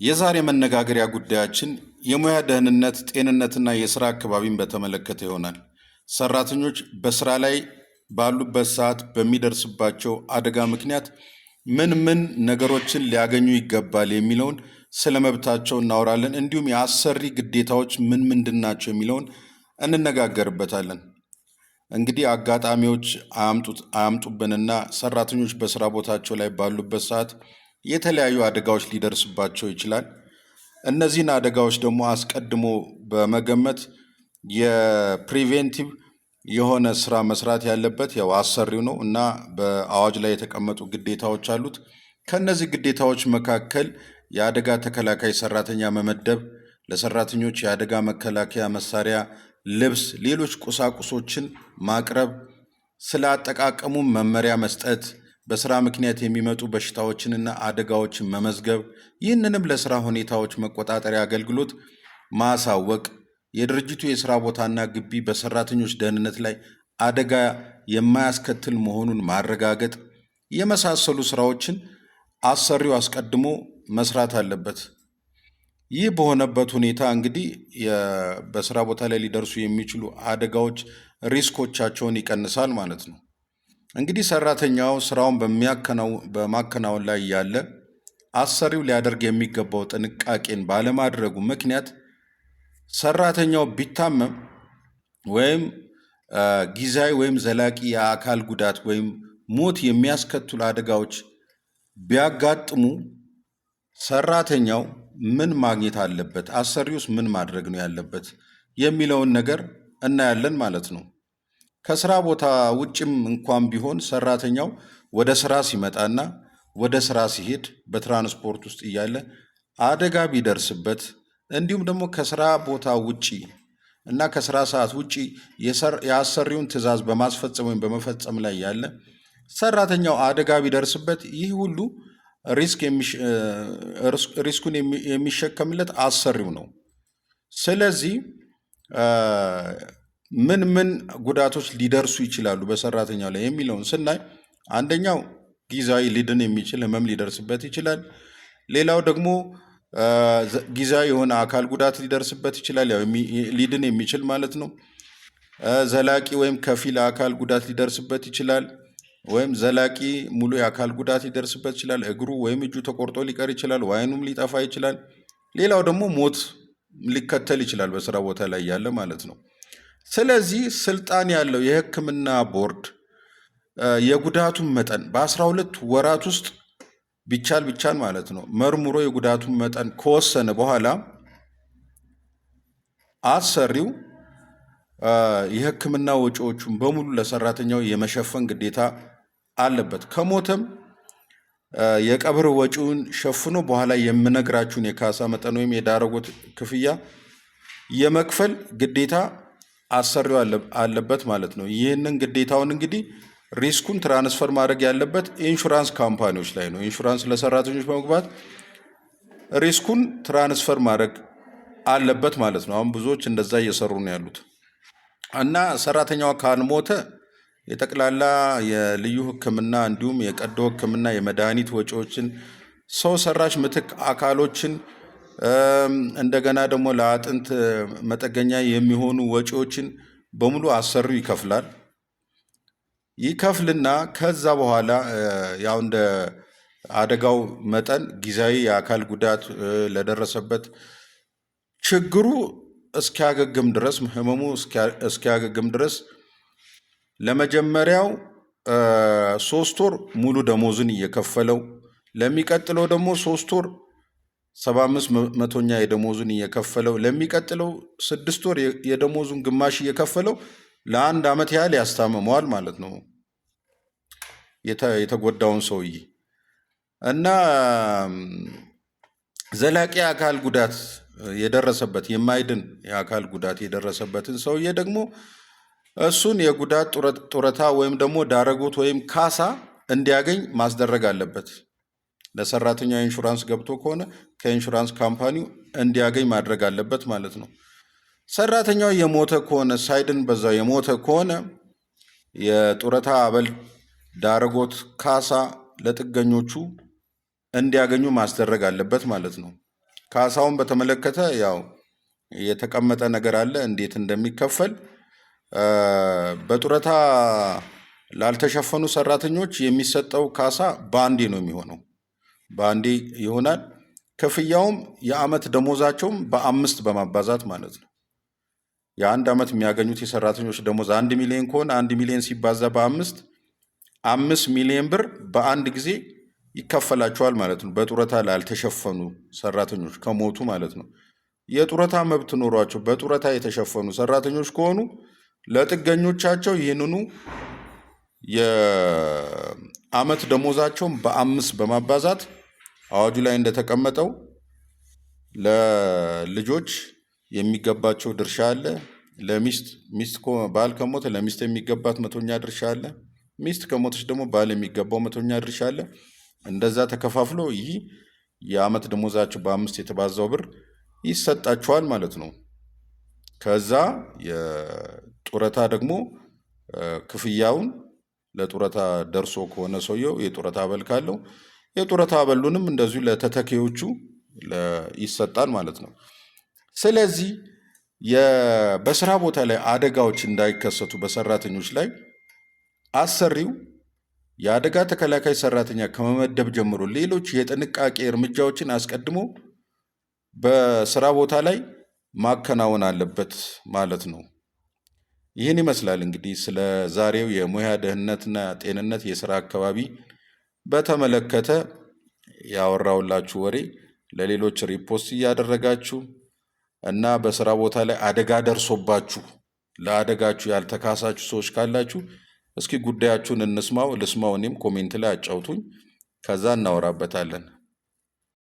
የዛሬ መነጋገሪያ ጉዳያችን የሙያ ደህንነት፣ ጤንነትና የስራ አካባቢን በተመለከተ ይሆናል። ሰራተኞች በስራ ላይ ባሉበት ሰዓት በሚደርስባቸው አደጋ ምክንያት ምን ምን ነገሮችን ሊያገኙ ይገባል የሚለውን ስለ መብታቸው እናወራለን። እንዲሁም የአሰሪ ግዴታዎች ምን ምንድን ናቸው የሚለውን እንነጋገርበታለን። እንግዲህ አጋጣሚዎች አያምጡብንና ሰራተኞች በስራ ቦታቸው ላይ ባሉበት ሰዓት የተለያዩ አደጋዎች ሊደርስባቸው ይችላል። እነዚህን አደጋዎች ደግሞ አስቀድሞ በመገመት የፕሪቬንቲቭ የሆነ ስራ መስራት ያለበት ያው አሰሪው ነው እና በአዋጅ ላይ የተቀመጡ ግዴታዎች አሉት። ከነዚህ ግዴታዎች መካከል የአደጋ ተከላካይ ሰራተኛ መመደብ፣ ለሰራተኞች የአደጋ መከላከያ መሳሪያ፣ ልብስ፣ ሌሎች ቁሳቁሶችን ማቅረብ፣ ስለ አጠቃቀሙ መመሪያ መስጠት፣ በስራ ምክንያት የሚመጡ በሽታዎችንና አደጋዎችን መመዝገብ፣ ይህንንም ለስራ ሁኔታዎች መቆጣጠሪያ አገልግሎት ማሳወቅ፣ የድርጅቱ የስራ ቦታና ግቢ በሰራተኞች ደህንነት ላይ አደጋ የማያስከትል መሆኑን ማረጋገጥ የመሳሰሉ ስራዎችን አሰሪው አስቀድሞ መስራት አለበት። ይህ በሆነበት ሁኔታ እንግዲህ በስራ ቦታ ላይ ሊደርሱ የሚችሉ አደጋዎች ሪስኮቻቸውን ይቀንሳል ማለት ነው። እንግዲህ ሰራተኛው ስራውን በማከናወን ላይ ያለ አሰሪው ሊያደርግ የሚገባው ጥንቃቄን ባለማድረጉ ምክንያት ሰራተኛው ቢታመም ወይም ጊዜያዊ ወይም ዘላቂ የአካል ጉዳት ወይም ሞት የሚያስከትሉ አደጋዎች ቢያጋጥሙ ሰራተኛው ምን ማግኘት አለበት፣ አሰሪውስ ምን ማድረግ ነው ያለበት የሚለውን ነገር እናያለን ማለት ነው። ከስራ ቦታ ውጭም እንኳን ቢሆን ሰራተኛው ወደ ስራ ሲመጣና ወደ ስራ ሲሄድ በትራንስፖርት ውስጥ እያለ አደጋ ቢደርስበት እንዲሁም ደግሞ ከስራ ቦታ ውጪ እና ከስራ ሰዓት ውጪ የአሰሪውን ትዕዛዝ በማስፈጸም ወይም በመፈጸም ላይ ያለ ሰራተኛው አደጋ ቢደርስበት ይህ ሁሉ ሪስኩን የሚሸከምለት አሰሪው ነው። ስለዚህ ምን ምን ጉዳቶች ሊደርሱ ይችላሉ በሰራተኛው ላይ የሚለውን ስናይ አንደኛው ጊዜያዊ ሊድን የሚችል ህመም ሊደርስበት ይችላል። ሌላው ደግሞ ጊዜያዊ የሆነ አካል ጉዳት ሊደርስበት ይችላል፣ ያው ሊድን የሚችል ማለት ነው። ዘላቂ ወይም ከፊል አካል ጉዳት ሊደርስበት ይችላል፣ ወይም ዘላቂ ሙሉ የአካል ጉዳት ሊደርስበት ይችላል። እግሩ ወይም እጁ ተቆርጦ ሊቀር ይችላል፣ አይኑም ሊጠፋ ይችላል። ሌላው ደግሞ ሞት ሊከተል ይችላል በስራ ቦታ ላይ ያለ ማለት ነው። ስለዚህ ስልጣን ያለው የሕክምና ቦርድ የጉዳቱን መጠን በ12 ወራት ውስጥ ቢቻል ማለት ነው መርምሮ የጉዳቱን መጠን ከወሰነ በኋላ አሰሪው የሕክምና ወጪዎቹን በሙሉ ለሰራተኛው የመሸፈን ግዴታ አለበት። ከሞተም የቀብር ወጪውን ሸፍኖ በኋላ የምነግራችሁን የካሳ መጠን ወይም የዳረጎት ክፍያ የመክፈል ግዴታ አሰሪው አለበት ማለት ነው። ይህንን ግዴታውን እንግዲህ ሪስኩን ትራንስፈር ማድረግ ያለበት ኢንሹራንስ ካምፓኒዎች ላይ ነው። ኢንሹራንስ ለሰራተኞች በመግባት ሪስኩን ትራንስፈር ማድረግ አለበት ማለት ነው። አሁን ብዙዎች እንደዛ እየሰሩ ነው ያሉት እና ሰራተኛዋ ካልሞተ የጠቅላላ የልዩ ሕክምና እንዲሁም የቀዶ ሕክምና የመድኃኒት ወጪዎችን፣ ሰው ሰራሽ ምትክ አካሎችን እንደገና ደግሞ ለአጥንት መጠገኛ የሚሆኑ ወጪዎችን በሙሉ አሰሪው ይከፍላል። ይከፍልና ከዛ በኋላ ያው እንደ አደጋው መጠን ጊዜያዊ የአካል ጉዳት ለደረሰበት ችግሩ እስኪያገግም ድረስ ህመሙ እስኪያገግም ድረስ ለመጀመሪያው 3 ወር ሙሉ ደሞዝን እየከፈለው ለሚቀጥለው ደግሞ 3 ወር 75% የደሞዙን እየከፈለው ለሚቀጥለው 6 ወር የደሞዙን ግማሽ እየከፈለው ለ1 ዓመት ያህል ያስታምመዋል ማለት ነው የተጎዳውን ሰውዬ። እና ዘላቂ የአካል ጉዳት የደረሰበት የማይድን የአካል ጉዳት የደረሰበትን ሰውዬ ደግሞ እሱን የጉዳት ጡረታ ወይም ደግሞ ዳረጎት ወይም ካሳ እንዲያገኝ ማስደረግ አለበት። ለሰራተኛ ኢንሹራንስ ገብቶ ከሆነ ከኢንሹራንስ ካምፓኒው እንዲያገኝ ማድረግ አለበት ማለት ነው። ሰራተኛው የሞተ ከሆነ ሳይድን በዛው የሞተ ከሆነ የጡረታ አበል፣ ዳረጎት፣ ካሳ ለጥገኞቹ እንዲያገኙ ማስደረግ አለበት ማለት ነው። ካሳውን በተመለከተ ያው የተቀመጠ ነገር አለ እንዴት እንደሚከፈል። በጡረታ ላልተሸፈኑ ሰራተኞች የሚሰጠው ካሳ በአንዴ ነው የሚሆነው፣ በአንዴ ይሆናል። ክፍያውም የአመት ደሞዛቸውም በ5 በማባዛት ማለት ነው። የአንድ አመት የሚያገኙት የሰራተኞች ደሞዝ 1 ሚሊዮን ከሆነ 1 ሚሊዮን ሲባዛ በ5 5 ሚሊዮን ብር በአንድ ጊዜ ይከፈላቸዋል ማለት ነው። በጡረታ ላልተሸፈኑ ሰራተኞች ከሞቱ ማለት ነው። የጡረታ መብት ኖሯቸው በጡረታ የተሸፈኑ ሰራተኞች ከሆኑ ለጥገኞቻቸው ይህንኑ የአመት ደሞዛቸውን በ5 በማባዛት አዋጁ ላይ እንደተቀመጠው ለልጆች የሚገባቸው ድርሻ አለ። ሚስት ባል ከሞተ ለሚስት የሚገባት 100ኛ ድርሻ አለ። ሚስት ከሞተች ደግሞ ባል የሚገባው 100ኛ ድርሻ አለ። እንደዛ ተከፋፍሎ ይህ የአመት ደሞዛቸው በ5 የተባዛው ብር ይሰጣቸዋል ማለት ነው። ከዛ የጡረታ ደግሞ ክፍያውን ለጡረታ ደርሶ ከሆነ ሰውየው የጡረታ አበል ካለው የጡረታ አበሉንም እንደዚሁ ለተተኪዎቹ ይሰጣል ማለት ነው። ስለዚህ በስራ ቦታ ላይ አደጋዎች እንዳይከሰቱ በሰራተኞች ላይ አሰሪው የአደጋ ተከላካይ ሰራተኛ ከመመደብ ጀምሮ ሌሎች የጥንቃቄ እርምጃዎችን አስቀድሞ በስራ ቦታ ላይ ማከናወን አለበት ማለት ነው። ይህን ይመስላል እንግዲህ ስለ ዛሬው የሙያ ደህንነትና ጤንነት የስራ አካባቢ በተመለከተ ያወራውላችሁ ወሬ። ለሌሎች ሪፖስት እያደረጋችሁ እና በስራ ቦታ ላይ አደጋ ደርሶባችሁ ለአደጋችሁ ያልተካሳችሁ ሰዎች ካላችሁ እስኪ ጉዳያችሁን ልስማው። እኔም ኮሜንት ላይ አጫውቱኝ፣ ከዛ እናወራበታለን።